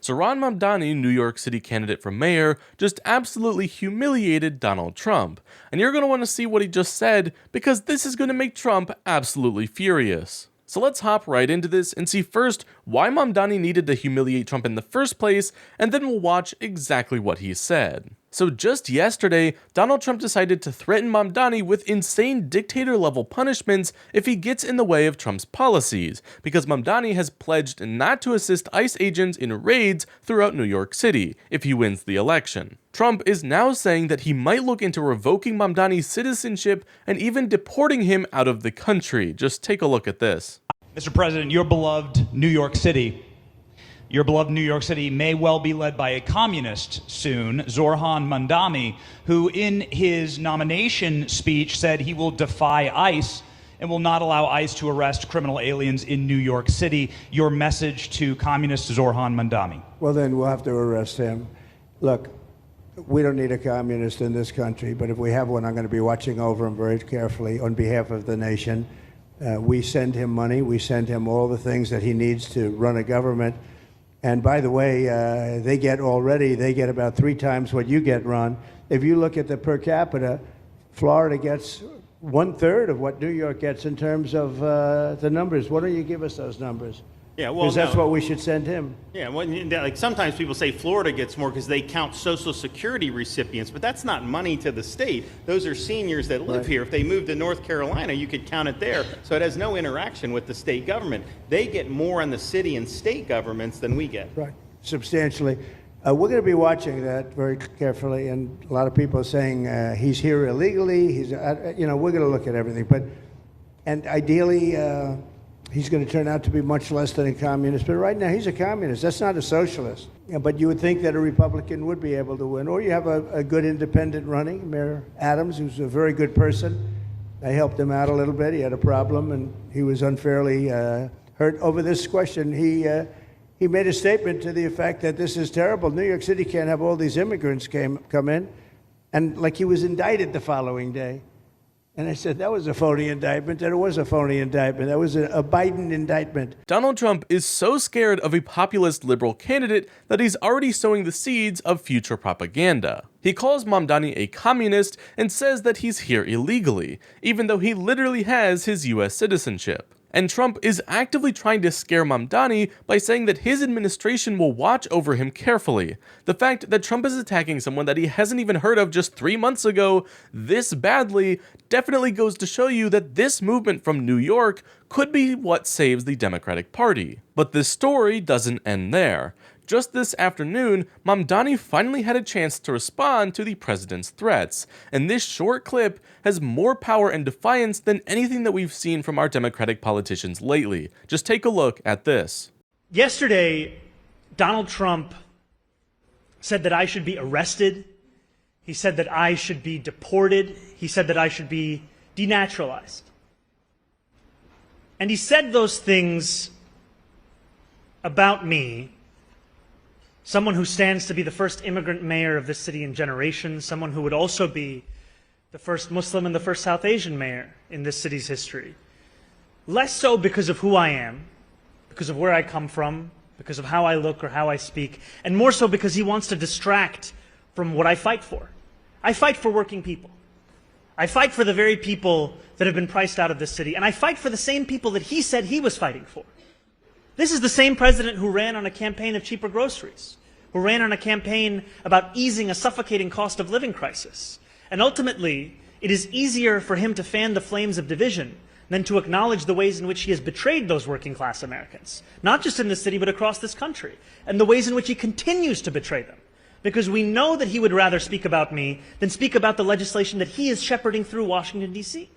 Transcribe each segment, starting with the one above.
Zohran Mamdani, New York City candidate for mayor, just absolutely humiliated Donald Trump. And you're going to want to see what he just said, because this is going to make Trump absolutely furious. So let's hop right into this and see first why Mamdani needed to humiliate Trump in the first place, and then we'll watch exactly what he said. So just yesterday, Donald Trump decided to threaten Mamdani with insane dictator-level punishments if he gets in the way of Trump's policies, because Mamdani has pledged not to assist ICE agents in raids throughout New York City if he wins the election. Trump is now saying that he might look into revoking Mamdani's citizenship and even deporting him out of the country. Just take a look at this. Mr. President, your beloved New York City may well be led by a communist soon, Zohran Mamdani, who in his nomination speech said he will defy ICE and will not allow ICE to arrest criminal aliens in New York City. Your message to communist Zohran Mamdani? Well, then we'll have to arrest him. Look, we don't need a communist in this country, but if we have one, I'm going to be watching over him very carefully on behalf of the nation. We send him money. We send him all the things that he needs to run a government. And by the way, they get about 3 times what you get, Ron. If you look at the per capita, Florida gets 1/3 of what New York gets in terms of the numbers. Why don't you give us those numbers? Yeah, well, because that's what we should send him. Yeah, well, like sometimes people say Florida gets more because they count Social Security recipients, but that's not money to the state. Those are seniors that live here. If they move to North Carolina, you could count it there. So it has no interaction with the state government. They get more on the city and state governments than we get. Right, substantially. We're going to be watching that very carefully, and a lot of people are saying he's here illegally. We're going to look at everything, and ideally. He's going to turn out to be much less than a communist. But right now, he's a communist. That's not a socialist. Yeah, but you would think that a Republican would be able to win. Or you have a good independent running, Mayor Adams, who's a very good person. I helped him out a little bit. He had a problem, and he was unfairly hurt over this question. He made a statement to the effect that this is terrible. New York City can't have all these immigrants come in. And like he was indicted the following day. And I said, that was a phony indictment, and it was a phony indictment. That was a Biden indictment. Donald Trump is so scared of a populist liberal candidate that he's already sowing the seeds of future propaganda. He calls Mamdani a communist and says that he's here illegally, even though he literally has his US citizenship. And Trump is actively trying to scare Mamdani by saying that his administration will watch over him carefully. The fact that Trump is attacking someone that he hasn't even heard of just 3 months ago this badly definitely goes to show you that this movement from New York could be what saves the Democratic Party. But this story doesn't end there. Just this afternoon, Mamdani finally had a chance to respond to the president's threats, and this short clip has more power and defiance than anything that we've seen from our Democratic politicians lately. Just take a look at this. Yesterday, Donald Trump said that I should be arrested. He said that I should be deported. He said that I should be denaturalized. And he said those things about me, someone who stands to be the first immigrant mayor of this city in generations, someone who would also be the first Muslim and the first South Asian mayor in this city's history. Less so because of who I am, because of where I come from, because of how I look or how I speak, and more so because he wants to distract from what I fight for. I fight for working people. I fight for the very people that have been priced out of this city, and I fight for the same people that he said he was fighting for. This is the same president who ran on a campaign of cheaper groceries, who ran on a campaign about easing a suffocating cost of living crisis. And ultimately, it is easier for him to fan the flames of division than to acknowledge the ways in which he has betrayed those working class Americans, not just in this city, but across this country, and the ways in which he continues to betray them. Because we know that he would rather speak about me than speak about the legislation that he is shepherding through Washington, D.C.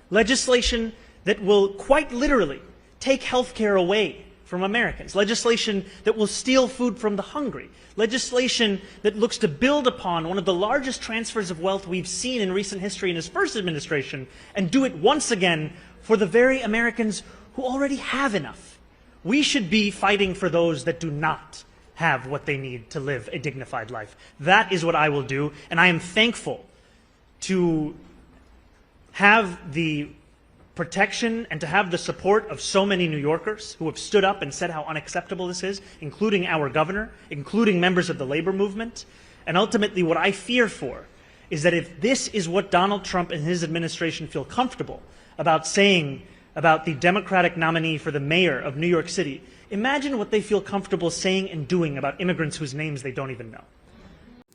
Legislation that will quite literally take health care away from Americans, legislation that will steal food from the hungry, legislation that looks to build upon one of the largest transfers of wealth we've seen in recent history in his first administration, and do it once again for the very Americans who already have enough. We should be fighting for those that do not have what they need to live a dignified life. That is what I will do, and I am thankful to have the protection and to have the support of so many New Yorkers who have stood up and said how unacceptable this is, including our governor, including members of the labor movement. And ultimately, what I fear for is that if this is what Donald Trump and his administration feel comfortable about saying about the Democratic nominee for the mayor of New York City, imagine what they feel comfortable saying and doing about immigrants whose names they don't even know.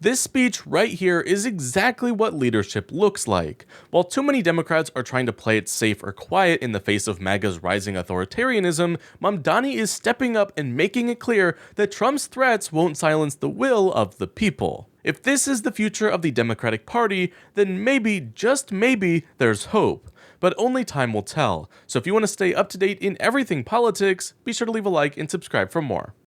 This speech right here is exactly what leadership looks like. While too many Democrats are trying to play it safe or quiet in the face of MAGA's rising authoritarianism, Mamdani is stepping up and making it clear that Trump's threats won't silence the will of the people. If this is the future of the Democratic Party, then maybe, just maybe, there's hope. But only time will tell. So if you want to stay up to date in everything politics, be sure to leave a like and subscribe for more.